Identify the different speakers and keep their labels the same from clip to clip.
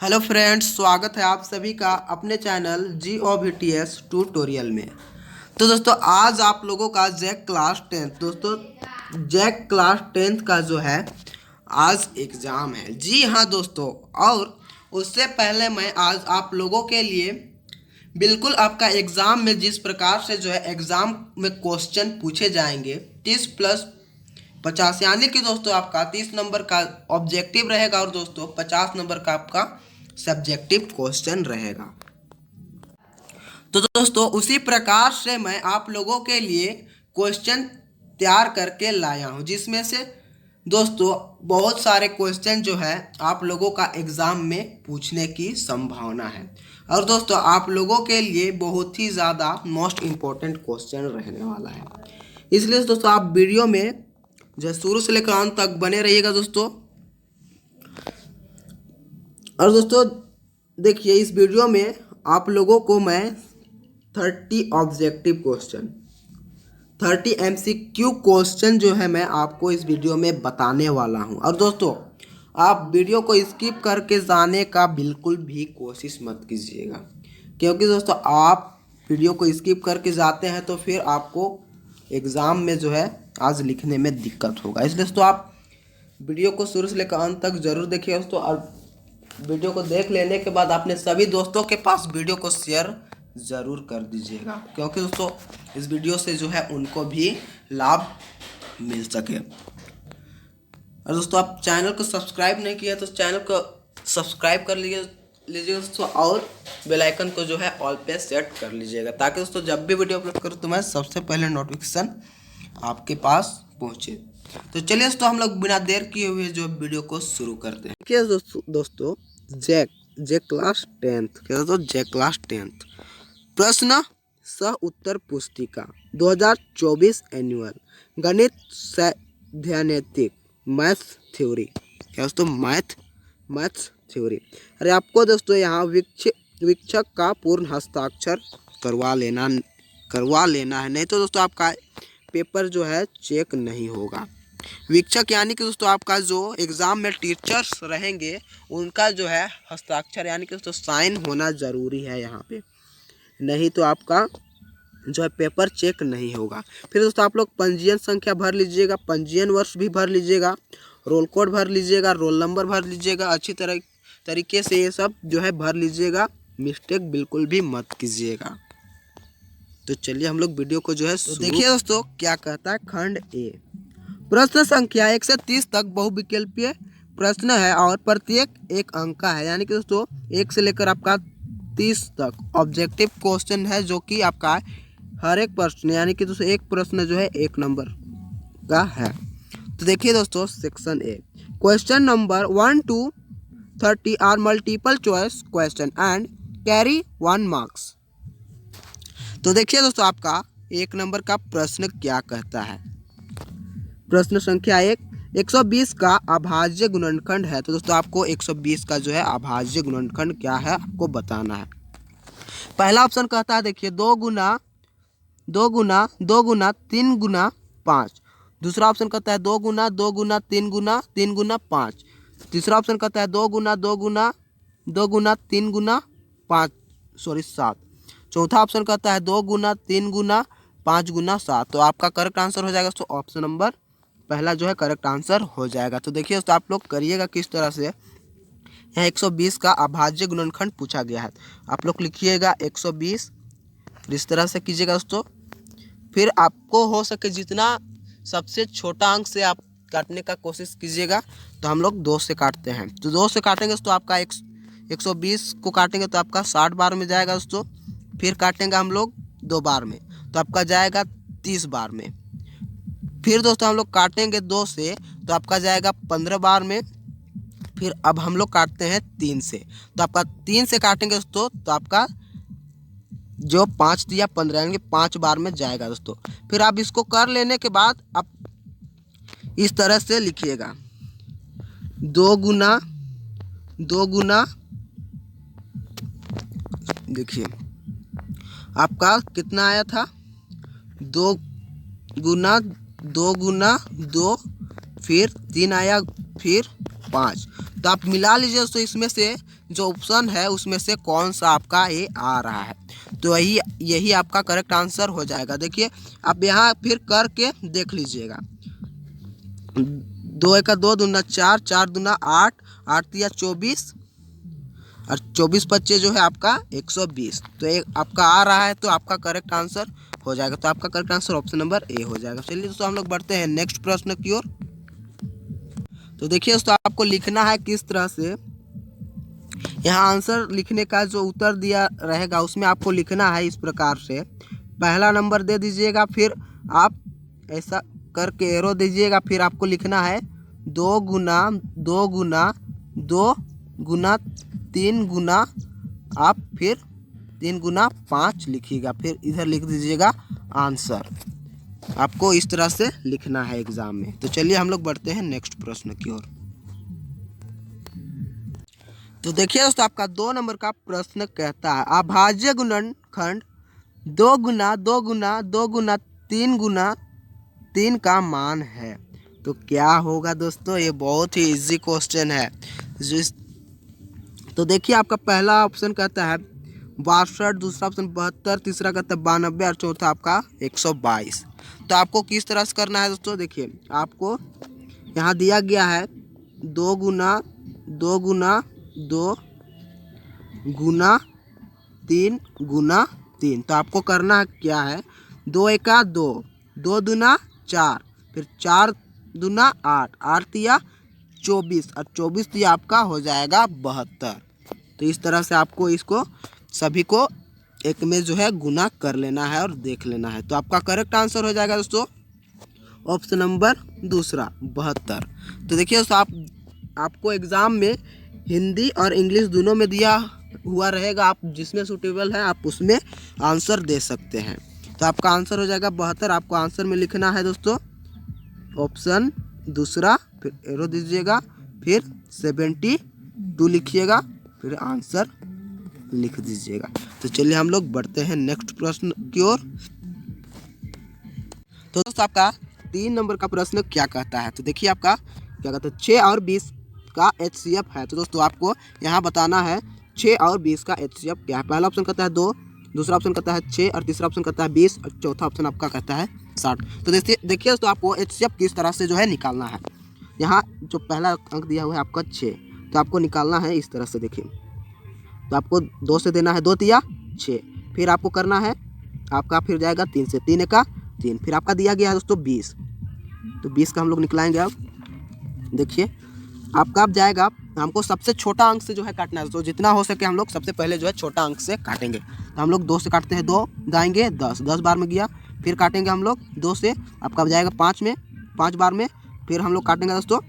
Speaker 1: Hello friends, स्वागत है आप सभी का अपने चैनल GOVTS ट्यूटोरियल में। तो दोस्तों आज आप लोगों का Jack class 10th Jack class 10th का जो है आज एग्ज़ाम है। जी हाँ दोस्तों, और उससे पहले मैं आज आप लोगों के लिए बिल्कुल आपका एग्ज़ाम में जिस प्रकार से जो है एग्ज़ाम में क्वेश्चन पूछे जाएंगे 30+50, यानी कि दोस्तों आपका 30 नंबर का ऑब्जेक्टिव रहेगा और दोस्तों 50 नंबर का आपका सब्जेक्टिव क्वेश्चन रहेगा। तो दोस्तों उसी प्रकार से मैं आप लोगों के लिए क्वेश्चन तैयार करके लाया हूं, जिसमें से दोस्तों बहुत सारे क्वेश्चन जो है आप लोगों का एग्ज़ाम में पूछने की संभावना है। और दोस्तों आप लोगों के लिए बहुत ही ज़्यादा मोस्ट इम्पोर्टेंट क्वेश्चन रहने वाला है, इसलिए दोस्तों आप वीडियो में जो शुरू से लेकर अंत तक बने रहिएगा दोस्तों। और दोस्तों देखिए, इस वीडियो में आप लोगों को मैं 30 ऑब्जेक्टिव क्वेश्चन 30 MCQ क्वेश्चन जो है मैं आपको इस वीडियो में बताने वाला हूं। और दोस्तों आप वीडियो को स्किप करके जाने का बिल्कुल भी कोशिश मत कीजिएगा, क्योंकि दोस्तों आप वीडियो को स्किप करके जाते हैं तो फिर आपको एग्ज़ाम में जो है आज लिखने में दिक्कत होगा। इसलिए दोस्तों आप वीडियो को शुरू से लेकर अंत तक ज़रूर देखिए दोस्तों। और वीडियो को देख लेने के बाद अपने सभी दोस्तों के पास वीडियो को शेयर ज़रूर कर दीजिएगा, क्योंकि दोस्तों इस वीडियो से जो है उनको भी लाभ मिल सके। और दोस्तों आप चैनल को सब्सक्राइब नहीं किया तो चैनल को सब्सक्राइब कर लीजिए दोस्तों, और बेल आइकन को जो है ऑल पे सेट कर लीजिएगा, ताकि दोस्तों जब भी वीडियो अपलोड करूँ तो मैं सबसे पहले नोटिफिकेशन आपके पास पहुँचे। तो चलिए दोस्तों हम लोग बिना देर किए हुए जो वीडियो को शुरू करते हैं। क्या दोस्तों जैक क्लास 10th क्या दोस्तों जैक क्लास 10th प्रश्न सह उत्तर पुस्तिका 2024 एनुअल गणित सैद्धांतिक मैथ थ्योरी। क्या दोस्तों मैथ्स थ्योरी। अरे आपको दोस्तों यहाँ वीक्षक का पूर्ण हस्ताक्षर करवा लेना है, नहीं तो दोस्तों आपका पेपर जो है चेक नहीं होगा। वीक्षक यानी कि दोस्तों आपका जो एग्ज़ाम में टीचर्स रहेंगे उनका जो है हस्ताक्षर यानी कि दोस्तों साइन होना ज़रूरी है यहाँ पे, नहीं तो आपका जो है पेपर चेक नहीं होगा। फिर दोस्तों आप लोग पंजीयन संख्या भर लीजिएगा, पंजीयन वर्ष भी भर लीजिएगा, रोल कोड भर लीजिएगा, रोल नंबर भर लीजिएगा, अच्छी तरीके से ये सब जो है भर लीजिएगा, मिस्टेक बिल्कुल भी मत कीजिएगा। तो चलिए हम लोग वीडियो को जो है तो देखिए दोस्तों क्या कहता है। खंड ए प्रश्न संख्या 1 से 30 तक बहुविकल्पीय प्रश्न है और प्रत्येक एक अंक का है, यानी कि दोस्तों 1 से लेकर आपका 30 तक ऑब्जेक्टिव क्वेश्चन है, जो कि आपका हर एक प्रश्न यानी कि दोस्तों एक प्रश्न जो है 1 नंबर का है। तो देखिए दोस्तों section A question number 1 to 30 are multiple choice question and carry 1 marks. तो देखिए दोस्तों आपका 1 नंबर का प्रश्न क्या कहता है। प्रश्न संख्या 120 का अभाज्य गुणनखंड है। तो दोस्तों आपको 120 का जो है अभाज्य गुणनखंड क्या है आपको बताना है। पहला ऑप्शन कहता है देखिए 2 गुना 3 गुना 5। दूसरा ऑप्शन कहता है 2 गुना 3 गुना 5। तीसरा ऑप्शन कहता है 2 गुना 3 गुना 7। चौथा ऑप्शन कहता है 2 गुना 3 गुना 5 गुना 7। तो आपका करेक्ट आंसर हो जाएगा तो ऑप्शन नंबर पहला जो है करेक्ट आंसर हो जाएगा। तो देखिए दोस्तों आप लोग करिएगा किस तरह से। यहाँ 120 का अभाज्य गुणनखंड पूछा गया है, आप लोग लिखिएगा 120 इस तरह से कीजिएगा दोस्तों। फिर आपको हो सके जितना सबसे छोटा अंक से आप काटने का कोशिश कीजिएगा। तो हम लोग 2 से काटते हैं, तो 2 से काटेंगे तो आपका 120 को काटेंगे तो आपका 60 बार में जाएगा दोस्तों। फिर काटेंगे हम लोग 2 बार में तो आपका जाएगा 30 बार में। फिर दोस्तों हम लोग काटेंगे 2 से तो आपका जाएगा 15 बार में। फिर अब हम लोग काटते हैं 3 से, तो आपका 3 से काटेंगे दोस्तों तो आपका जो 5 दिया 15 यानी 5 बार में जाएगा दोस्तों। फिर आप इसको कर लेने के बाद आप इस तरह से लिखिएगा 2 गुना देखिए आपका कितना आया था 2 गुना 2 फिर 3 आया फिर 5। तो आप मिला लीजिए दोस्तों, इसमें से जो ऑप्शन है उसमें से कौन सा आपका ए आ रहा है। तो यही आपका करेक्ट आंसर हो जाएगा। देखिए आप यहाँ फिर करके देख लीजिएगा। 2 एका 2 दूना 4, 4 दूना 8, 8 तिया 24 और 24 बच्चे जो है आपका 120। तो एक आपका आ रहा है, तो आपका करेक्ट आंसर हो जाएगा। तो आपका correct answer option number A हो जाएगा। चलिए दोस्तों हम लोग बढ़ते हैं नेक्स्ट प्रश्न की ओर। तो देखिए दोस्तों आपको लिखना है किस तरह से, यहाँ आंसर लिखने का जो उत्तर दिया रहेगा उसमें आपको लिखना है इस प्रकार से। पहला नंबर दे दीजिएगा, फिर आप ऐसा करके एरो दीजिएगा, फिर आपको लिखना है 2 गुना 2 गुना 2 गुना 3 गुना, आप फिर 3 गुना 5 लिखिएगा, फिर इधर लिख दीजिएगा आंसर। आपको इस तरह से लिखना है एग्जाम में। तो चलिए हम लोग बढ़ते हैं नेक्स्ट प्रश्न की ओर। तो देखिए दोस्तों आपका 2 नंबर का प्रश्न कहता है अभाज्य गुणनखंड 2 गुना 2 गुना 2 गुना 3 गुना 3 का मान है। तो क्या होगा दोस्तों, ये बहुत ही इजी क्वेश्चन है। तो देखिए आपका पहला ऑप्शन कहता है 62, दूसरा ऑप्शन 72, तीसरा कहता है 92 और चौथा आपका 122। तो आपको किस तरह से करना है दोस्तों, देखिए आपको यहाँ दिया गया है 2 गुना 2 गुना 2 गुना 3 गुना 3। तो आपको करना क्या है, 2 एका 2, 2 दूना 4, फिर 4 दूना 8, 8 तिया 24 और 24 तिया आपका हो जाएगा 72। तो इस तरह से आपको इसको सभी को एक में जो है गुना कर लेना है और देख लेना है। तो आपका करेक्ट आंसर हो जाएगा दोस्तों ऑप्शन नंबर दूसरा 72। तो देखिए दोस्तों आपको एग्ज़ाम में हिंदी और इंग्लिश दोनों में दिया हुआ रहेगा, आप जिसमें सूटेबल है आप उसमें आंसर दे सकते हैं। तो आपका आंसर हो जाएगा 72। आपको आंसर में लिखना है दोस्तों ऑप्शन दूसरा, फिर एरो दीजिएगा, फिर 72 लिखिएगा, फिर आंसर लिख दीजिएगा। तो चलिए हम लोग बढ़ते हैं नेक्स्ट प्रश्न की ओर। तो दोस्तों आपका 3 नंबर का प्रश्न क्या कहता है, तो देखिए आपका क्या कहता है 6 और 20 का HCF है। तो दोस्तों आपको यहाँ बताना है 6 और 20 का HCF क्या है। पहला ऑप्शन कहता है 2, दूसरा ऑप्शन कहता है 6 और तीसरा ऑप्शन कहता है 20 और चौथा ऑप्शन आपका कहता है 60। तो देखिए दोस्तों आपको HCF किस तरह से जो है निकालना है। यहाँ जो पहला अंक दिया हुआ है आपका 6, तो आपको निकालना है इस तरह से। देखिए तो आपको 2 से देना है 2 तिया 6, फिर आपको करना है आपका फिर जाएगा 3 से, 3 एका 3, फिर आपका दिया गया है दोस्तों 20। तो 20 का हम लोग निकलाएंगे। अब देखिए आपका अब जाएगा, हमको सबसे छोटा अंक से जो है काटना है। तो जितना हो सके हम लोग सबसे पहले जो है छोटा अंक से काटेंगे। तो हम लोग 2 से काटते हैं, 2 जाएंगे 10, 10 बार में गया, फिर काटेंगे हम लोग 2 से, आपका जाएगा 5 में, 5 बार में, फिर हम लोग काटेंगे दोस्तों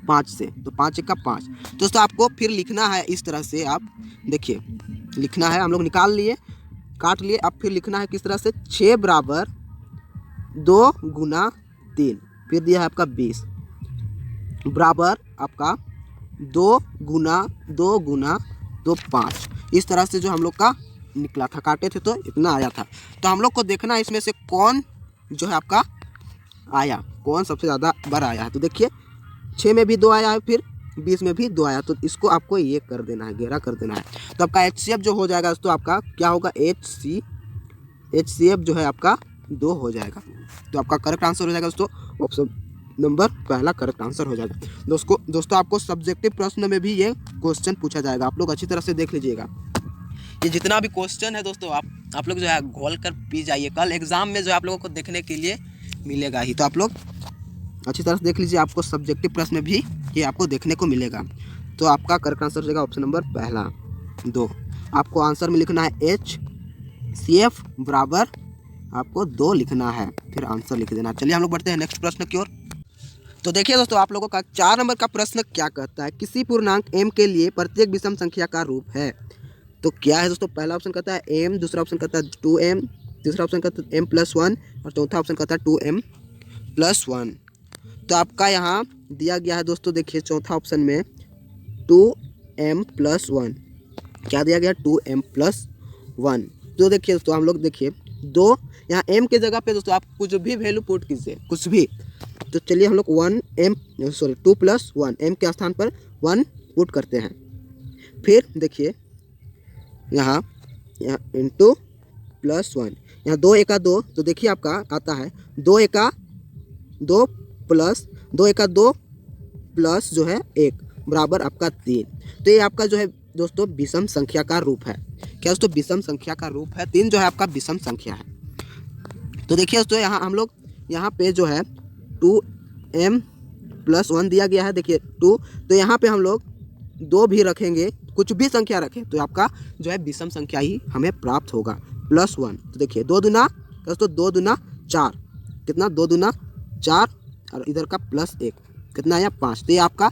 Speaker 1: 5 से, तो 5 एका 5। दोस्तों आपको फिर लिखना है इस तरह से, आप देखिए लिखना है, हम लोग निकाल लिए काट लिए, अब फिर लिखना है किस तरह से 6 बराबर 2 गुना 3, फिर दिया है आपका 20 बराबर आपका 2 गुना 2 गुना 2 5। इस तरह से जो हम लोग का निकला था, काटे थे तो इतना आया था। तो हम लोग को देखना है इसमें से कौन जो है आपका आया, कौन सबसे ज़्यादा बड़ा आया है। तो देखिए 6 में भी 2 आया है, फिर 20 में भी 2 आया, तो इसको आपको ये कर देना है, घेरा कर देना है। तो आपका HCF जो हो जाएगा दोस्तों आपका क्या होगा, HCF जो है आपका 2 हो जाएगा। तो आपका करेक्ट आंसर हो जाएगा दोस्तों ऑप्शन नंबर पहला करेक्ट आंसर हो जाएगा। दोस्तों आपको सब्जेक्टिव प्रश्न में भी ये क्वेश्चन पूछा जाएगा, आप लोग अच्छी तरह से देख लीजिएगा। ये जितना भी क्वेश्चन है दोस्तों आप लोग जो है घोल कर पी जाइए, कल एग्जाम में जो आप लोगों को देखने के लिए मिलेगा ही। तो आप लोग अच्छी तरह से देख लीजिए, आपको सब्जेक्टिव प्रश्न भी ये आपको देखने को मिलेगा। तो आपका करेक्ट आंसर हो जाएगा ऑप्शन नंबर पहला 2। आपको आंसर में लिखना है HCF बराबर आपको 2 लिखना है, फिर आंसर लिख देना। चलिए हम लोग बढ़ते हैं नेक्स्ट प्रश्न की ओर। तो देखिए दोस्तों आप लोगों का 4 नंबर का प्रश्न क्या कहता है, किसी पूर्णांक m के लिए प्रत्येक विषम संख्या का रूप है। तो क्या है दोस्तों, पहला ऑप्शन कहता है m, दूसरा ऑप्शन कहता है 2m, तीसरा ऑप्शन कहता है m+1 और चौथा ऑप्शन कहता है 2m+1। तो आपका यहाँ दिया गया है दोस्तों, देखिए चौथा ऑप्शन में 2m+1 क्या दिया गया, 2m+1। तो देखिए दोस्तों हम लोग देखिए 2 यहाँ m के जगह पे दोस्तों आप कुछ भी वैल्यू पुट कीजिए, कुछ भी। तो चलिए हम लोग 2+1 m के स्थान पर 1 पुट करते हैं। फिर देखिए यहाँ यहाँ इंटू +1, यहाँ 2 एका 2, तो देखिए आपका आता है 2 एका 2 प्लस 2 एका 2 प्लस जो है 1 बराबर आपका 3। तो ये आपका जो है दोस्तों विषम संख्या का रूप है। क्या दोस्तों? विषम संख्या का रूप है। 3 जो है आपका विषम संख्या है। तो देखिए दोस्तों यहाँ हम लोग यहाँ पे जो है 2m+1 दिया गया है, देखिए 2, तो यहाँ पे हम लोग 2 भी रखेंगे, कुछ भी संख्या रखें तो आपका जो है विषम संख्या ही हमें प्राप्त होगा, +1। तो देखिए 2 दूना दोस्तों 2 दूना 4, कितना 2 दूना 4 और इधर का +1 कितना आया 5। तो ये आपका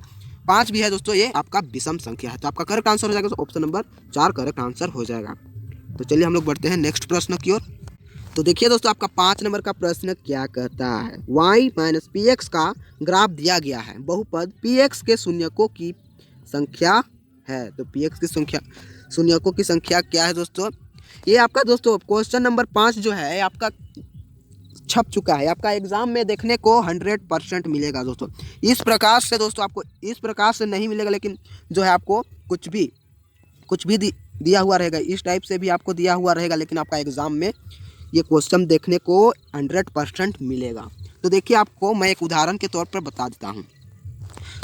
Speaker 1: 5 भी है दोस्तों, ये आपका विषम संख्या है। तो आपका करेक्ट आंसर हो जाएगा ऑप्शन नंबर 4 करेक्ट आंसर हो जाएगा। तो चलिए हम लोग बढ़ते हैं नेक्स्ट प्रश्न की ओर। तो देखिए दोस्तों आपका 5 नंबर का प्रश्न क्या कहता है, y माइनस पी एक्स का ग्राफ दिया गया है, बहुपद पी एक्स के शून्यकों की संख्या है। तो पी एक्स की संख्या शून्यकों की संख्या क्या है दोस्तों? ये आपका दोस्तों क्वेश्चन नंबर 5 जो है आपका छप चुका है, आपका एग्जाम में देखने को 100% मिलेगा दोस्तों। इस प्रकार से दोस्तों आपको इस प्रकार से नहीं मिलेगा, लेकिन जो है आपको कुछ भी दिया हुआ रहेगा, इस टाइप से भी आपको दिया हुआ रहेगा, लेकिन आपका एग्जाम में ये क्वेश्चन देखने को 100% मिलेगा। तो देखिए आपको मैं एक उदाहरण के तौर पर बता देता हूँ।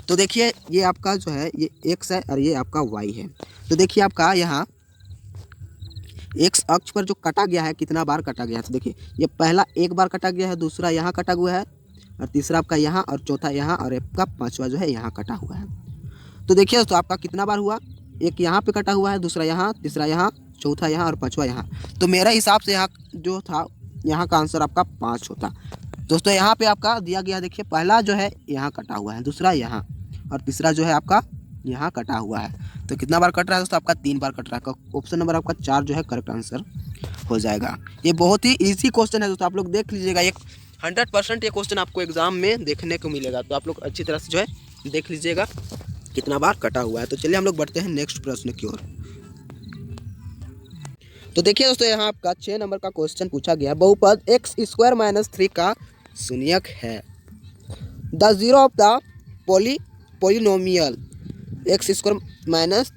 Speaker 1: तो देखिए ये आपका जो है ये x है और ये आपका y है। तो देखिए आपका यहाँ x अक्ष पर जो कटा गया है कितना बार कटा गया है, तो देखिए ये पहला एक बार कटा गया है, दूसरा यहाँ कटा हुआ है और तीसरा आपका यहाँ और चौथा यहाँ और आपका पाँचवा जो है यहाँ कटा हुआ है। तो देखिए दोस्तों आपका कितना बार हुआ, एक यहाँ पे कटा हुआ है, दूसरा यहाँ, तीसरा यहाँ, चौथा यहाँ और पाँचवा यहाँ। तो मेरे हिसाब से यहाँ जो था यहाँ का आंसर आपका 5 होता। दोस्तों यहाँ पे आपका दिया गया देखिए पहला जो है यहाँ कटा हुआ है, दूसरा यहाँ और तीसरा जो है आपका यहाँ कटा हुआ है। तो कितना बार कट रहा है दोस्तों? आपका 3 बार कट रहा है। ऑप्शन नंबर आपका 4 जो है करेक्ट आंसर हो जाएगा। ये बहुत ही ईजी क्वेश्चन है दोस्तों, आप लोग देख लीजिएगा, एक 100% ये क्वेश्चन आपको एग्जाम में देखने को मिलेगा। तो आप लोग अच्छी तरह से जो है देख लीजिएगा कितना बार कटा हुआ है। तो चलिए हम लोग बढ़ते हैं नेक्स्ट प्रश्न की ओर। तो देखिए दोस्तों यहाँ आपका 6 नंबर का क्वेश्चन पूछा गया, बहुपद x² - 3 का शून्यक है। The zero of the polynomial x² -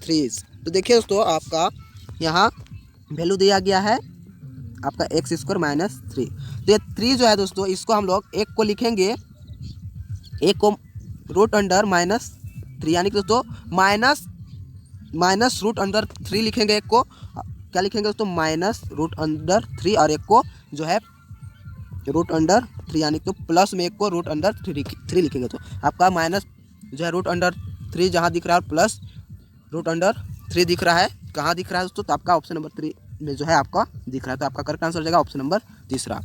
Speaker 1: 3। तो देखिए दोस्तों आपका यहाँ वैल्यू दिया गया है आपका x² - 3। तो ये 3 जो है दोस्तों इसको हम लोग एक को लिखेंगे, एक को √3 यानी कि दोस्तों माइनस √3 लिखेंगे, एक को क्या लिखेंगे दोस्तों -√3 और एक को जो है √3 यानी कि प्लस में एक को √3 लिखेंगे। तो आपका माइनस जो है √3 जहाँ दिख रहा है प्लस √3 दिख रहा है, कहाँ दिख रहा है दोस्तों? तो आपका ऑप्शन नंबर 3 में जो है आपका दिख रहा है। तो आपका करेक्ट आंसर हो जाएगा ऑप्शन नंबर 3।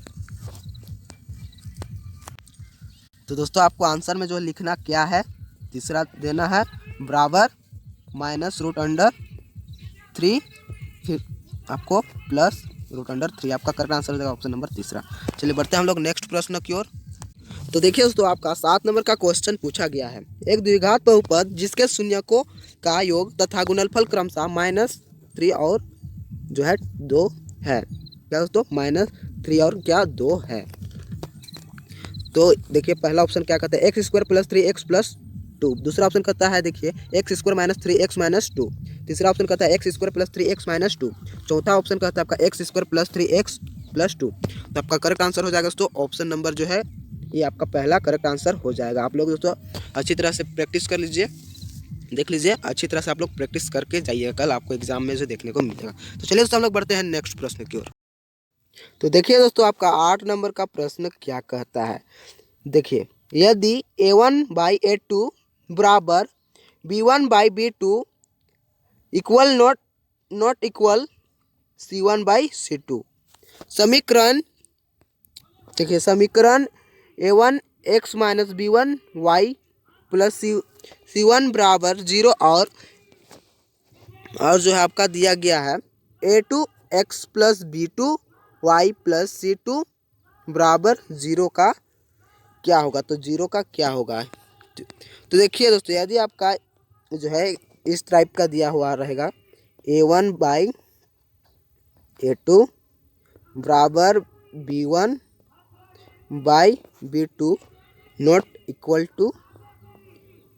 Speaker 1: तो दोस्तों आपको आंसर में जो लिखना क्या है, तीसरा देना है बराबर -√3 फिर आपको प्लस √3। आपका करेक्ट आंसर हो जाएगा ऑप्शन नंबर 3। चलिए बढ़ते हैं हम लोग नेक्स्ट प्रश्न की ओर। तो देखिए दोस्तों आपका 7 नंबर का क्वेश्चन पूछा गया है, एक द्विघात बहुपद जिसके शून्यकों का योग तथा गुणनफल क्रमशः -3 और जो है 2 है। क्या दोस्तों? -3 और क्या 2 है। तो देखिए पहला ऑप्शन क्या कहता है, x² + 3x + 2। दूसरा ऑप्शन कहता है देखिए x² - 3x - 2। तीसरा ऑप्शन कहता है x² + 3x - 2। चौथा ऑप्शन कहता है आपका x² + 3x + 2। तो आपका करेक्ट आंसर हो जाएगा दोस्तों ऑप्शन नंबर जो है ये आपका पहला करेक्ट आंसर हो जाएगा। आप लोग दोस्तों अच्छी तरह से प्रैक्टिस कर लीजिए, देख लीजिए, अच्छी तरह से आप लोग प्रैक्टिस करके जाइएगा, कल आपको एग्जाम में जो देखने को मिलेगा। तो चलिए दोस्तों हम लोग बढ़ते हैं नेक्स्ट प्रश्न की ओर। तो देखिए दोस्तों आपका 8 नंबर का प्रश्न क्या कहता है, देखिए यदि a1/a2 बराबर b1/b2 equal not equal c1/c2, समीकरण देखिए समीकरण a1x - b1y + c1 बराबर 0 और जो है आपका दिया गया है a2x + b2y + c2 बराबर 0 का क्या होगा। तो 0 का क्या होगा, तो देखिए दोस्तों यदि आपका जो है इस टाइप का दिया हुआ रहेगा a1/a2 बराबर b1/b2 not equal to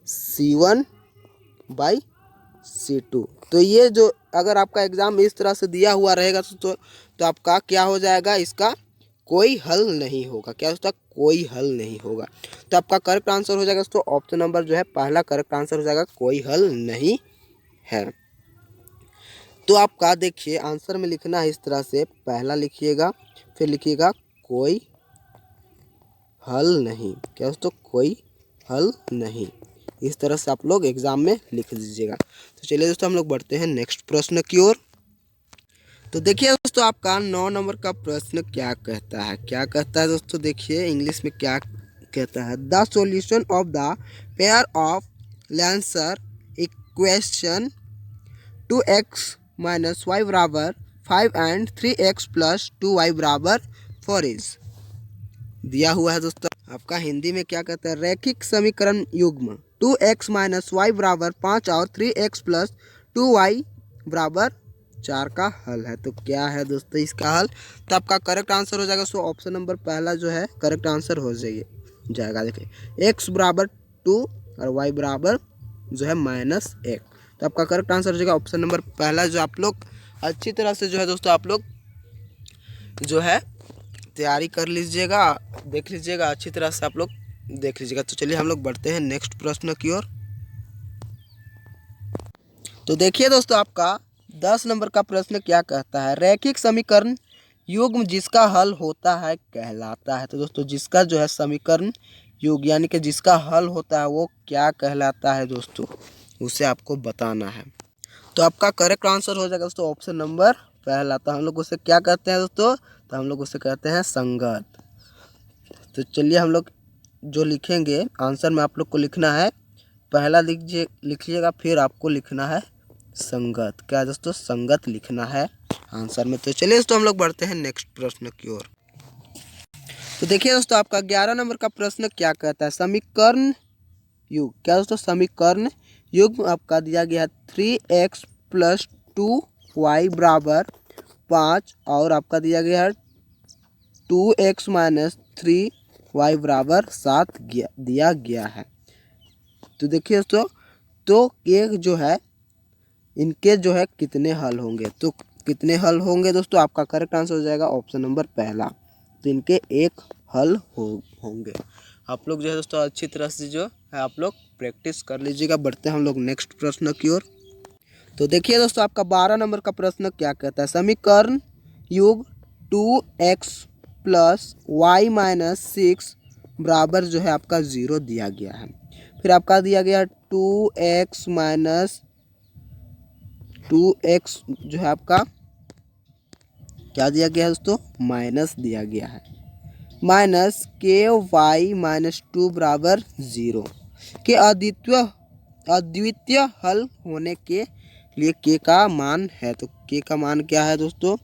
Speaker 1: c1/c2, C2। तो ये जो अगर आपका एग्ज़ाम इस तरह से दिया हुआ रहेगा तो आपका क्या हो जाएगा, इसका कोई हल नहीं होगा। क्या उसका कोई हल नहीं होगा। तो आपका करेक्ट आंसर हो जाएगा दोस्तों ऑप्शन नंबर जो है पहला करेक्ट आंसर हो जाएगा, कोई हल नहीं है। तो आपका देखिए आंसर में लिखना है इस तरह से, पहला लिखिएगा फिर लिखिएगा कोई हल नहीं। क्या दोस्तों, कोई हल नहीं। इस तरह से आप लोग एग्जाम में लिख दीजिएगा। तो चलिए दोस्तों हम लोग बढ़ते हैं नेक्स्ट प्रश्न की ओर। तो देखिए दोस्तों आपका 9 नंबर का प्रश्न क्या कहता है, क्या कहता है दोस्तों, देखिए इंग्लिश में क्या कहता है। The solution of the pair of linear equation 2x minus y बराबर 5 एंड 3x प्लस 2y बराबर 4 इज दिया हुआ है दोस्तों। आपका हिंदी में क्या कहता है, रैखिक समीकरण युग्म 2x माइनस वाई बराबर 5 और 3x प्लस 2y बराबर 4 का हल है। तो क्या है दोस्तों इसका हल। तो आपका करेक्ट आंसर हो जाएगा सो ऑप्शन नंबर पहला जो है करेक्ट आंसर हो जाएगा। देखिए x बराबर 2 और y बराबर जो है -1। तो आपका करेक्ट आंसर हो जाएगा ऑप्शन नंबर पहला। जो आप लोग अच्छी तरह से जो है दोस्तों आप लोग जो है तैयारी कर लीजिएगा, देख लीजिएगा अच्छी तरह से आप लोग देख लीजिएगा। तो चलिए हम लोग बढ़ते हैं नेक्स्ट प्रश्न की ओर। तो देखिए दोस्तों आपका 10 नंबर का प्रश्न क्या कहता है, रैखिक समीकरण युग्म जिसका हल होता है कहलाता है। तो दोस्तों जिसका जो है समीकरण युग्म यानी कि जिसका हल होता है वो क्या कहलाता है दोस्तों, उसे आपको बताना है। तो आपका करेक्ट आंसर हो जाएगा दोस्तों ऑप्शन नंबर पहला। तो हम लोग उसे क्या कहते हैं दोस्तों, तो हम लोग उसे कहते हैं संगत। तो चलिए हम लोग जो लिखेंगे आंसर में आप लोग को लिखना है, पहला लिखिएगा फिर आपको लिखना है संगत। क्या दोस्तों, संगत लिखना है आंसर में। तो चलिए दोस्तों हम लोग बढ़ते हैं नेक्स्ट प्रश्न की ओर। तो देखिए दोस्तों आपका 11 नंबर का प्रश्न क्या कहता है, समीकरण युग। क्या दोस्तों, समीकरण युग्म आपका दिया गया है 3x प्लस 2y बराबर 5 और आपका दिया गया है 2x माइनस 3y बराबर 7 दिया गया है। तो देखिए दोस्तों, तो ये जो है इनके जो है कितने हल होंगे, तो कितने हल होंगे दोस्तों, आपका करेक्ट आंसर हो जाएगा ऑप्शन नंबर पहला। तो इनके एक हल होंगे। आप लोग जो है दोस्तों अच्छी तरह से जो है आप लोग प्रैक्टिस कर लीजिएगा। बढ़ते हैं हम लोग नेक्स्ट प्रश्न की ओर। तो देखिए दोस्तों आपका 12 नंबर का प्रश्न क्या कहता है, समीकरण युग 2x प्लस वाई माइनस 6 बराबर जो है आपका 0 दिया गया है। फिर आपका दिया गया 2x माइनस 2x जो है आपका क्या दिया गया है दोस्तों, माइनस दिया गया है, माइनस के वाई माइनस 2 बराबर 0 के अद्वितीय हल होने के लिए के का मान है। तो के का मान क्या है दोस्तों,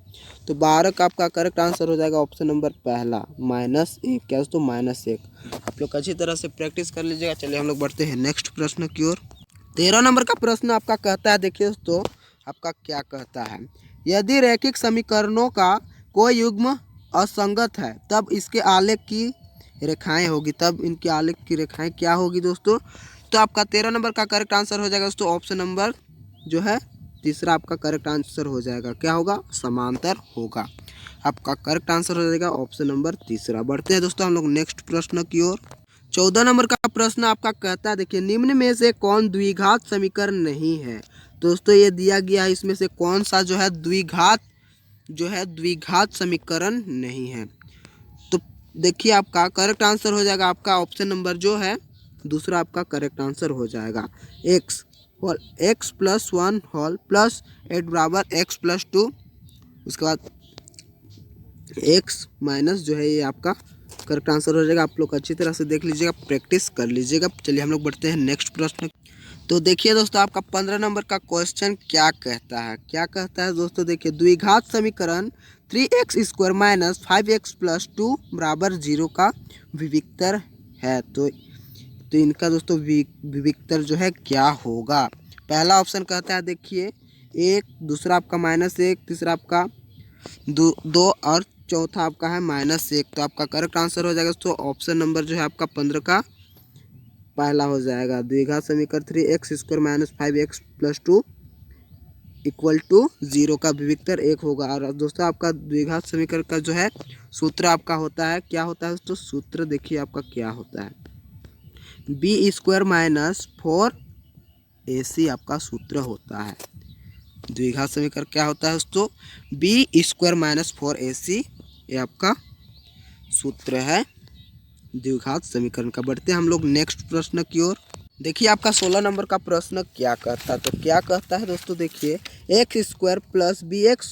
Speaker 1: तो 12 का आपका करेक्ट आंसर हो जाएगा ऑप्शन नंबर पहला -1। क्या दोस्तों, -1। आप लोग अच्छी तरह से प्रैक्टिस कर लीजिएगा। चलिए हम लोग बढ़ते हैं नेक्स्ट प्रश्न की ओर। 13 नंबर का प्रश्न आपका कहता है, देखिए दोस्तों आपका क्या कहता है, यदि रैखिक समीकरणों का कोई युग्म असंगत है तब इसके आलेख की रेखाएं होगी, तब इनके आलेख की रेखाएं क्या होगी दोस्तों। तो आपका 13 नंबर का करेक्ट आंसर हो जाएगा दोस्तों ऑप्शन नंबर जो है तीसरा आपका करेक्ट आंसर हो जाएगा, क्या होगा, समांतर होगा। आपका करेक्ट आंसर हो जाएगा ऑप्शन नंबर तीसरा। बढ़ते हैं दोस्तों हम लोग नेक्स्ट प्रश्न की ओर। 14 नंबर का प्रश्न आपका कहता है, देखिए निम्न में से कौन द्विघात समीकरण नहीं है। दोस्तों ये दिया गया है, इसमें से कौन सा जो है द्विघात समीकरण नहीं है। तो देखिए आपका करेक्ट आंसर हो जाएगा आपका ऑप्शन नंबर जो है दूसरा आपका करेक्ट आंसर हो जाएगा x प्लस 1 होल प्लस 8 बराबर x प्लस 2, उसके बाद x माइनस जो है ये आपका करेक्ट आंसर हो जाएगा। आप लोग अच्छी तरह से देख लीजिएगा, प्रैक्टिस कर लीजिएगा। चलिए हम लोग बढ़ते हैं नेक्स्ट प्रश्न। तो देखिए दोस्तों आपका 15 नंबर का क्वेश्चन क्या कहता है, क्या कहता है दोस्तों, देखिए द्विघात समीकरण 3x² माइनस 5x प्लस 2 बराबर 0 का विविक्तर है। तो इनका दोस्तों विविक्तर जो है क्या होगा। पहला ऑप्शन कहता है देखिए 1, दूसरा आपका -1, तीसरा आपका 2 और चौथा आपका है -1। तो आपका करेक्ट आंसर हो जाएगा दोस्तों ऑप्शन नंबर जो है आपका 15 का पहला हो जाएगा, द्विघात समीकरण 3x² minus 5x plus 2 equal to 0 का विविक्तर 1 होगा। और दोस्तों आपका द्विघात समीकरण का जो है सूत्र आपका होता है, क्या होता है दोस्तों? सूत्र देखिए आपका क्या होता है, बी स्क्वायर माइनस 4ac आपका सूत्र होता है। द्विघात समीकरण क्या होता है दोस्तों? बी स्क्वायर माइनस 4ac, ये आपका सूत्र है द्विघात समीकरण का। बढ़ते हैं हम लोग नेक्स्ट प्रश्न की ओर। देखिए आपका 16 नंबर का प्रश्न क्या कहता है, तो क्या कहता है दोस्तों, देखिए x square plus b x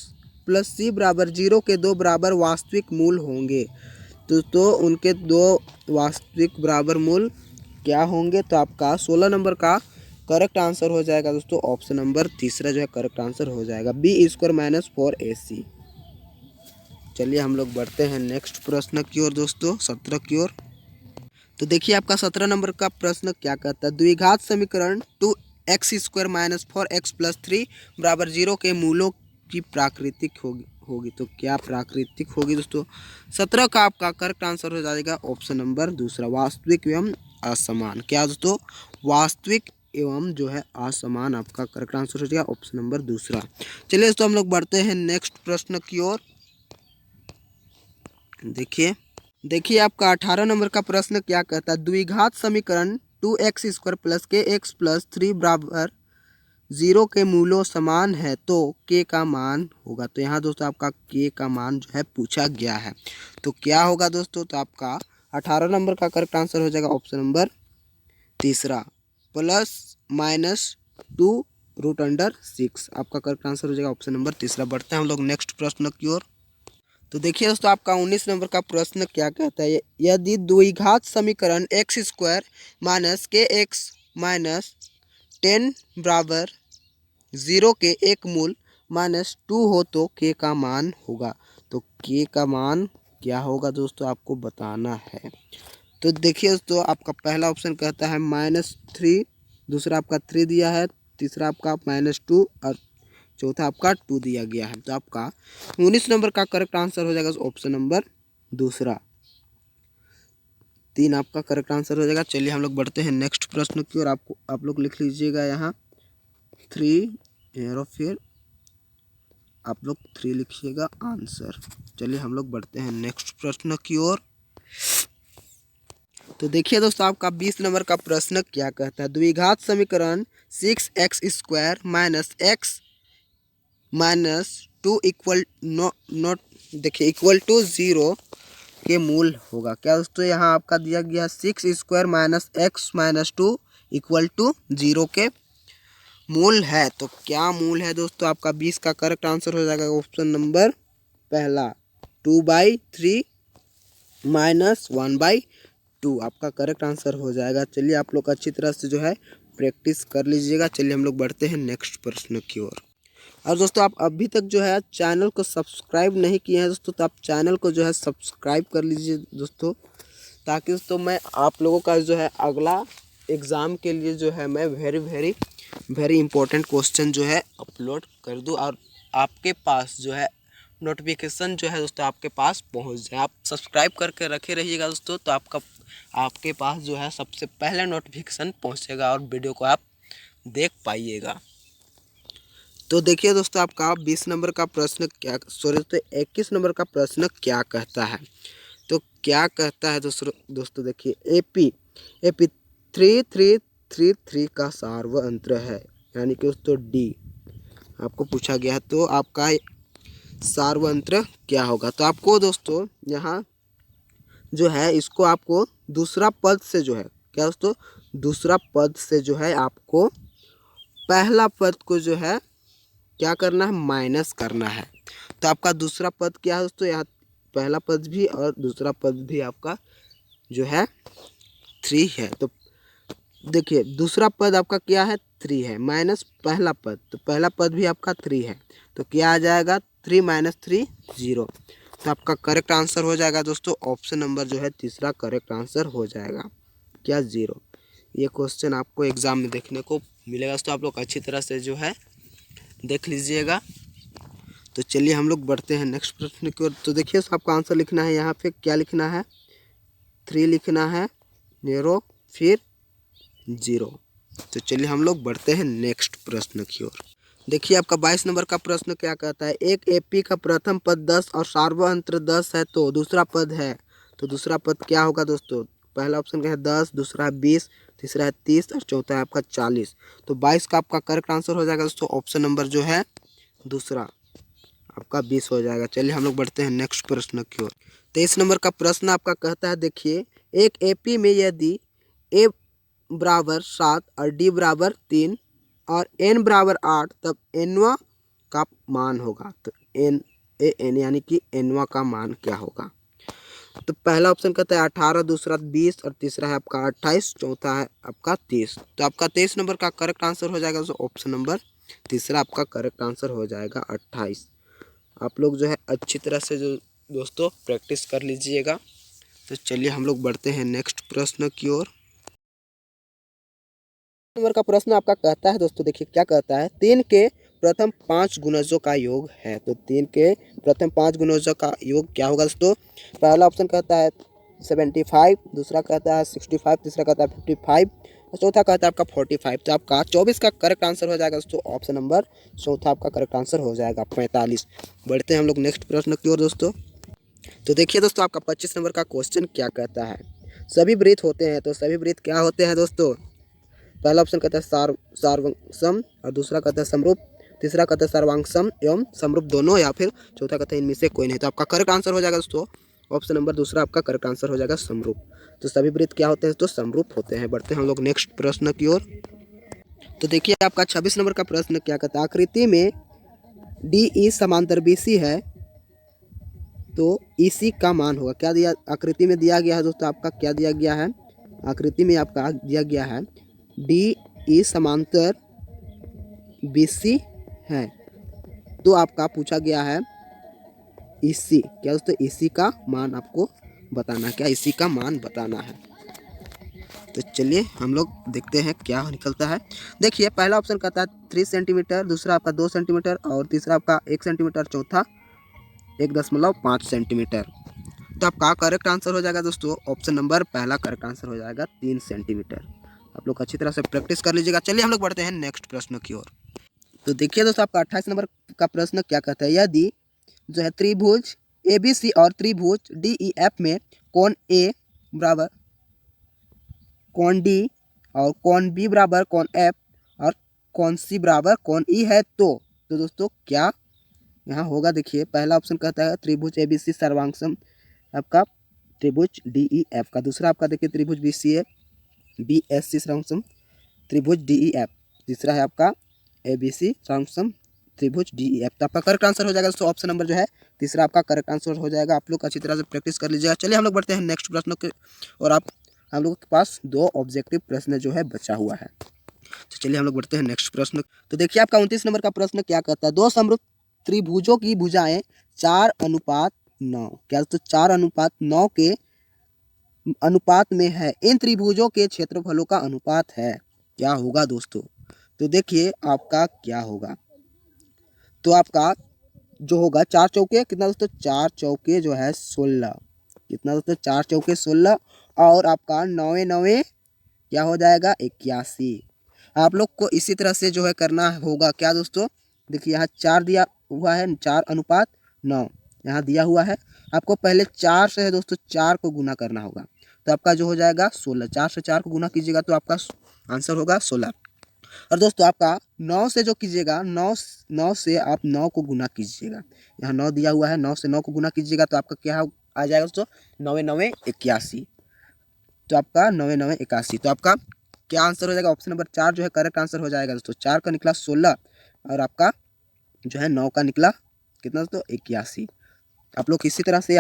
Speaker 1: plus c बराबर 0 के दो बराबर वास्तविक मूल होंगे। तो उनके दो वास्तविक बराबर मूल क्या होंगे? तो आपका 16 नंबर का करेक्ट आंसर हो जाएगा दोस्तों ऑप्शन नंबर तीसरा जो है करेक्ट आंसर हो जाएगा, बी स्क्वायर माइनस 4ac। चलिए हम लोग बढ़ते हैं नेक्स्ट प्रश्न की ओर दोस्तों, 17 की ओर। तो देखिए आपका 17 नंबर का प्रश्न क्या कहता है, द्विघात समीकरण 2x² माइनस 4x प्लस 3 बराबर 0 के मूलों की प्राकृतिक होगी। तो क्या प्राकृतिक होगी दोस्तों? 17 का आपका करेक्ट आंसर हो जाएगा ऑप्शन नंबर दूसरा, वास्तविक एवं असमान। क्या दोस्तों? वास्तविक एवं जो है असमान आपका करेक्ट आंसर हो जाएगा ऑप्शन नंबर दूसरा। चलिए दोस्तों हम लोग बढ़ते हैं नेक्स्ट प्रश्न की ओर। देखिए आपका 18 नंबर का प्रश्न क्या कहता है, द्विघात समीकरण 2x² प्लस के एक्स प्लस 3 बराबर 0 के मूलों समान है तो k का मान होगा। तो यहाँ दोस्तों आपका k का मान जो है पूछा गया है, तो क्या होगा दोस्तों? तो आपका 18 नंबर का करेक्ट आंसर हो जाएगा ऑप्शन नंबर तीसरा, प्लस माइनस 2√6 आपका करेक्ट आंसर हो जाएगा ऑप्शन नंबर तीसरा। बढ़ते हैं हम लोग नेक्स्ट प्रश्न की ओर। तो देखिए दोस्तों आपका 19 नंबर का प्रश्न क्या कहता है, यदि द्विघात समीकरण x² माइनस के एक्स माइनस 10 बराबर 0 के एक मूल -2 हो तो k का मान होगा। तो k का मान क्या होगा दोस्तों आपको बताना है। तो देखिए दोस्तों आपका पहला ऑप्शन कहता है -3, दूसरा आपका 3 दिया है, तीसरा आपका -2 और चौथा आपका 2 दिया गया है। तो आपका 19 नंबर का करेक्ट आंसर हो जाएगा ऑप्शन नंबर दूसरा, 3 आपका करेक्ट आंसर हो जाएगा। चलिए हम लोग बढ़ते हैं नेक्स्ट प्रश्न की ओर। आप लोग लिख लीजिएगा यहाँ 3 एरो, फिर आप लोग 3 लिखिएगा आंसर। चलिए हम लोग बढ़ते हैं नेक्स्ट प्रश्न की ओर। तो देखिए दोस्तों आपका 20 नंबर का प्रश्न क्या कहता है, द्विघात समीकरण 6x² minus x minus 2 equal to 0 के मूल होगा। क्या दोस्तों? यहाँ आपका दिया गया 6² minus x minus 2 equal to 0 के मूल है। तो क्या मूल है दोस्तों? आपका 20 का करेक्ट आंसर हो जाएगा ऑप्शन नंबर पहला, 2/3 माइनस 1/2 आपका करेक्ट आंसर हो जाएगा। चलिए आप लोग अच्छी तरह से जो है प्रैक्टिस कर लीजिएगा। चलिए हम लोग बढ़ते हैं नेक्स्ट प्रश्न की ओर। और दोस्तों आप अभी तक जो है चैनल को सब्सक्राइब नहीं किए हैं दोस्तों, तो आप चैनल को जो है सब्सक्राइब कर लीजिए दोस्तों, ताकि दोस्तों मैं आप लोगों का जो है अगला एग्ज़ाम के लिए जो है मैं वेरी इंपॉर्टेंट क्वेश्चन जो है अपलोड कर दूं और आपके पास जो है नोटिफिकेशन जो है दोस्तों आपके पास पहुंच जाए। आप सब्सक्राइब करके रखे रहिएगा दोस्तों, तो आपके पास जो है सबसे पहले नोटिफिकेशन पहुंचेगा और वीडियो को आप देख पाइएगा। तो देखिए दोस्तों आपका 20 नंबर का प्रश्न क्या, सॉरी दोस्तों 21 नंबर का प्रश्न क्या कहता है। तो क्या कहता है दोस्तों देखिए एपी 3333 का सार्वअंत्र है, यानी कि दोस्तों डी आपको पूछा गया है। तो आपका सार्वअंत्र क्या होगा? तो आपको दोस्तों यहाँ जो है इसको आपको दूसरा पद से जो है, क्या दोस्तों, दूसरा पद से जो है आपको पहला पद को जो है क्या करना है, माइनस करना है। तो आपका दूसरा पद क्या है दोस्तों? यहाँ पहला पद भी और दूसरा पद भी आपका जो है 3 है। तो देखिए दूसरा पद आपका क्या है, 3 है, माइनस पहला पद, तो पहला पद भी आपका 3 है, तो क्या आ जाएगा 3 - 3 0। तो आपका करेक्ट आंसर हो जाएगा दोस्तों ऑप्शन नंबर जो है तीसरा करेक्ट आंसर हो जाएगा, क्या 0। ये क्वेश्चन आपको एग्जाम में देखने को मिलेगा दोस्तों, आप लोग अच्छी तरह से जो है देख लीजिएगा। तो चलिए हम लोग बढ़ते हैं नेक्स्ट प्रश्न की ओर। तो देखिए आपका आंसर लिखना है, यहाँ पे क्या लिखना है, 3 लिखना है, एरो फिर 0। तो चलिए हम लोग बढ़ते हैं नेक्स्ट प्रश्न की ओर। देखिए आपका 22 नंबर का प्रश्न क्या कहता है, एक एपी का प्रथम पद 10 और सार्वअंत्र 10 है तो दूसरा पद है, तो दूसरा पद क्या होगा दोस्तों। पहला ऑप्शन क्या है 10, दूसरा है 20, तीसरा है 30 और चौथा है आपका 40। तो 22 का आपका करेक्ट आंसर हो जाएगा दोस्तों ऑप्शन नंबर जो है दूसरा आपका 20 हो जाएगा। चलिए हम लोग बढ़ते हैं नेक्स्ट प्रश्न की ओर। 23 नंबर का प्रश्न आपका कहता है, देखिए एक एपी में यदि ए बराबर 7 और डी बराबर 3 और एन बराबर 8 तब एनवा का मान होगा, तो एन यानी कि एनवा का मान क्या होगा। तो पहला ऑप्शन कहता है 18, दूसरा 20 और तीसरा है आपका 28, चौथा है आपका 30। तो आपका 23 नंबर का करेक्ट आंसर हो जाएगा ऑप्शन नंबर तीसरा आपका करेक्ट आंसर हो जाएगा 28। आप लोग जो है अच्छी तरह से जो दोस्तों प्रैक्टिस कर लीजिएगा। तो चलिए हम लोग बढ़ते हैं नेक्स्ट प्रश्न की ओर। नंबर का प्रश्न आपका कहता है दोस्तों, देखिए क्या कहता है, 3 के प्रथम 5 गुणजों का योग है। तो 3 के प्रथम 5 गुणजों का योग क्या होगा दोस्तों। पहला ऑप्शन कहता है 75, दूसरा कहता है 65, तीसरा कहता है 55 और चौथा कहता है आपका 45। तो आपका 24 का करेक्ट आंसर हो जाएगा दोस्तों ऑप्शन नंबर चौथा आपका करेक्ट आंसर हो जाएगा 45। बढ़ते हैं हम लोग नेक्स्ट प्रश्न की ओर दोस्तों। तो देखिए दोस्तों आपका 25 नंबर का क्वेश्चन क्या कहता है, सभी वृत्त होते हैं, तो सभी वृत्त क्या होते हैं दोस्तों। पहला ऑप्शन कहता है सार्वसम और दूसरा कहता है समरूप, तीसरा कहता है सर्वांगसम एवं समरूप दोनों, या फिर चौथा कहता है इनमें से कोई नहीं। तो आपका करेक्ट आंसर हो जाएगा दोस्तों ऑप्शन नंबर दूसरा आपका करेक्ट आंसर हो जाएगा समरूप। तो सभी वृत्त क्या होते हैं तो समरूप होते हैं। बढ़ते हैं हम लोग नेक्स्ट प्रश्न की ओर। तो देखिए आपका 26 नंबर का प्रश्न क्या कहता है, आकृति में डी ई समांतर बी सी है तो ई सी का मान होगा। क्या दिया आकृति में दिया गया है दोस्तों, आपका क्या दिया गया है, आकृति में आपका दिया गया है डी ई समांतर बी सी है, तो आपका पूछा गया है इसी क्या दोस्तों, इसी का मान आपको बताना है। क्या इसी का मान बताना है। तो चलिए हम लोग देखते हैं क्या निकलता है। देखिए पहला ऑप्शन कहता है 3 सेंटीमीटर, दूसरा आपका 2 सेंटीमीटर और तीसरा आपका 1 सेंटीमीटर, चौथा 1.5 सेंटीमीटर। तो आपका करेक्ट आंसर हो जाएगा दोस्तों ऑप्शन नंबर पहला करेक्ट आंसर हो जाएगा 3 सेंटीमीटर। आप लोग अच्छी तरह से प्रैक्टिस कर लीजिएगा। चलिए हम लोग बढ़ते हैं नेक्स्ट प्रश्न की ओर। तो देखिए दोस्तों आपका 28 नंबर का प्रश्न क्या कहता है, यदि जो है त्रिभुज ए बी सी और त्रिभुज डी ई एफ में कोण ए बराबर कोण डी और कोण बी बराबर कोण एफ और कोण सी बराबर कोण ई है, तो दोस्तों क्या यहाँ होगा। देखिए पहला ऑप्शन कहता है त्रिभुज ए बी सी सर्वांगसम आपका त्रिभुज डी ई एफ का, दूसरा आपका देखिए त्रिभुज B C A B S C सर्वांगसम त्रिभुज डी ई एफ, तीसरा है आपका ए बी सी सर्वांगसम त्रिभुज डी ई एफ। तो आपका करेक्ट आंसर हो जाएगा दोस्तों ऑप्शन नंबर जो है तीसरा आपका करेक्ट आंसर हो जाएगा। आप लोग अच्छी तरह से प्रैक्टिस कर लीजिएगा। चलिए हम लोग बढ़ते हैं नेक्स्ट प्रश्न के, और हम लोगों के पास 2 ऑब्जेक्टिव प्रश्न जो है बचा हुआ है। तो चलिए हम लोग बढ़ते हैं नेक्स्ट प्रश्न। तो देखिए आपका 29 नंबर का प्रश्न क्या कहता है, 2 समरूप त्रिभुजों की भुजाएं 4:9 क्या दोस्तों 4:9 के अनुपात में है, इन त्रिभुजों के क्षेत्रफलों का अनुपात है, क्या होगा दोस्तों। तो देखिए आपका क्या होगा, तो आपका जो होगा 4 चौके कितना दोस्तों, 4 चौके जो है 16, कितना दोस्तों 4 चौके 16 और आपका 9 क्या हो जाएगा 81। आप लोग को इसी तरह से जो है करना होगा क्या दोस्तों। देखिए यहाँ 4 दिया हुआ है 4:9 यहाँ दिया हुआ है, आपको पहले 4 से है दोस्तों 4 को गुना करना होगा, तो आपका जो हो जाएगा 16, 4 से 4 को गुना कीजिएगा तो आपका आंसर होगा 16। और दोस्तों आपका 9 से जो कीजिएगा 9 से आप 9 को गुना कीजिएगा, यहाँ 9 दिया हुआ है 9 से 9 को गुना कीजिएगा तो आपका क्या आ जाएगा दोस्तों 9 81। तो आपका 9 81, तो आपका क्या आंसर हो जाएगा ऑप्शन नंबर 4 जो है करेक्ट आंसर हो जाएगा दोस्तों। 4 का निकला 16 और आपका जो है 9 का निकला कितना दोस्तों 81। आप लोग इसी तरह से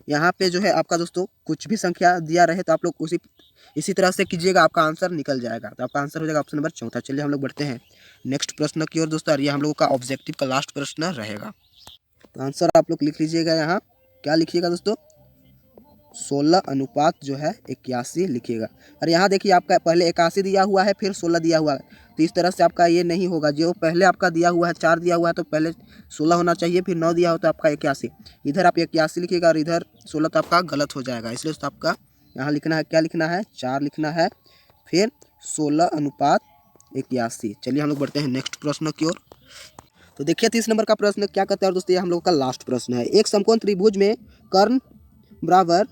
Speaker 1: यहाँ पे जो है आपका दोस्तों कुछ भी संख्या दिया रहे तो आप लोग इसी तरह से कीजिएगा, आपका आंसर निकल जाएगा। तो आपका आंसर हो जाएगा ऑप्शन नंबर 4। चलिए हम लोग बढ़ते हैं नेक्स्ट प्रश्न की ओर दोस्तों, और ये हम लोगों का ऑब्जेक्टिव का लास्ट प्रश्न रहेगा। तो आंसर आप लोग लिख लीजिएगा, यहाँ क्या लिखिएगा दोस्तों 16 जो है 81 लिखिएगा। और यहाँ देखिए आपका पहले 81 दिया हुआ है फिर 16 दिया हुआ है, तो इस तरह से आपका ये नहीं होगा। जो पहले आपका दिया हुआ है 4 दिया हुआ है तो पहले 16 होना चाहिए, फिर 9 दिया हो तो आपका 81, इधर आप 81 लिखिएगा और इधर 16 तो आपका गलत हो जाएगा। इसलिए तो आपका यहाँ लिखना है क्या लिखना है 4 लिखना है, फिर 16 81। चलिए हम लोग बढ़ते हैं नेक्स्ट प्रश्न की ओर। तो देखिए 30 नंबर का प्रश्न क्या कहता है और दोस्तों ये हम लोग का लास्ट प्रश्न है। एक समकोण त्रिभुज में कर्ण बराबर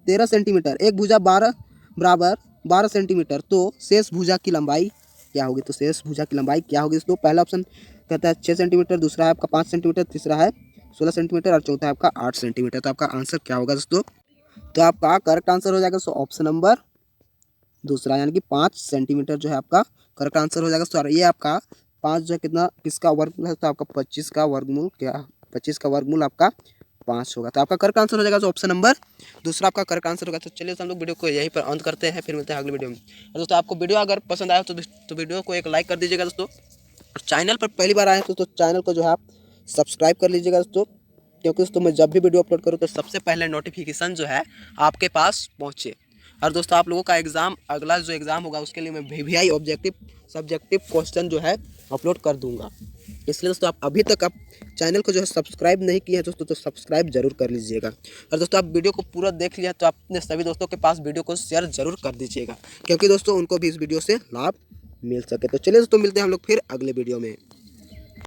Speaker 1: 13 सेंटीमीटर, एक भुजा 12 बराबर 12 सेंटीमीटर, तो शेष भुजा की लंबाई क्या होगी? तो शेष भुजा की लंबाई क्या होगी दोस्तों? पहला ऑप्शन कहता है 6 सेंटीमीटर, दूसरा है आपका 5 सेंटीमीटर, तीसरा है 16 सेंटीमीटर और चौथा है आपका 8 सेंटीमीटर। तो आपका आंसर क्या होगा दोस्तों? तो आपका करेक्ट आंसर हो जाएगा ऑप्शन नंबर दूसरा, यानी कि 5 सेंटीमीटर जो है आपका करेक्ट आंसर हो जाएगा। सर ये आपका 5 जो है कितना किसका वर्गमूल है? तो आपका 25 का वर्गमूल, क्या 25 का वर्गमूल आपका 5 होगा। तो आपका करेक्ट आंसर हो जाएगा ऑप्शन नंबर दूसरा आपका करेक्ट आंसर होगा। तो चलिए हम लोग वीडियो को यहीं पर अंत करते हैं, फिर मिलते हैं अगले वीडियो में। और दोस्तों आपको वीडियो अगर पसंद आया तो वीडियो को एक लाइक कर दीजिएगा दोस्तों। और चैनल पर पहली बार आए तो चैनल को जो है आप सब्सक्राइब कर लीजिएगा दोस्तों, क्योंकि दोस्तों मैं जब भी वीडियो अपलोड करूँ तो सबसे पहले नोटिफिकेशन जो है आपके पास पहुँचे। और दोस्तों आप लोगों का एग्ज़ाम, अगला जो एग्ज़ाम होगा उसके लिए मैं VVI ऑब्जेक्टिव सब्जेक्टिव क्वेश्चन जो है अपलोड कर दूंगा। इसलिए दोस्तों आप अभी तक आप चैनल को जो है सब्सक्राइब नहीं किया है दोस्तों, तो सब्सक्राइब जरूर कर लीजिएगा। और दोस्तों आप वीडियो को पूरा देख लिया तो आप अपने सभी दोस्तों के पास वीडियो को शेयर जरूर कर दीजिएगा, क्योंकि दोस्तों उनको भी इस वीडियो से लाभ मिल सके। तो चलिए दोस्तों मिलते हैं हम लोग फिर अगले वीडियो में।